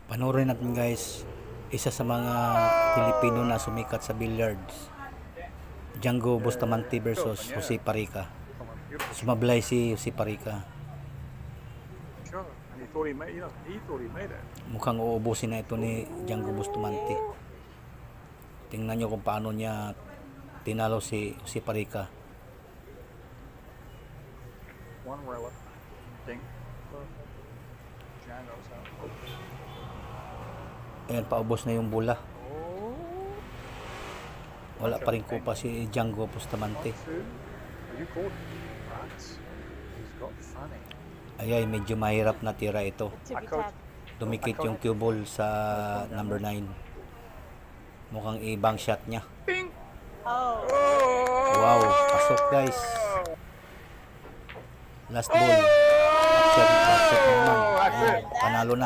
Panoorin natin guys, isa sa mga Pilipino na sumikat sa billiards, Django Bustamante versus Jose Parica. Sumablay si Jose Parica. Mukhang uubusin na ito ni Django Bustamante. Tingnan nyo kung paano niya tinalo si Jose Parica. Ayan, paubos na yung bola. Wala pa rin kupa si Django Bustamante. Ayay, medyo mahirap na tira ito. Dumikit yung cue ball sa number 9. Mukhang ibang shot niya. Wow, pasok guys. Last ball. Upset naman. Ayan, panalo na.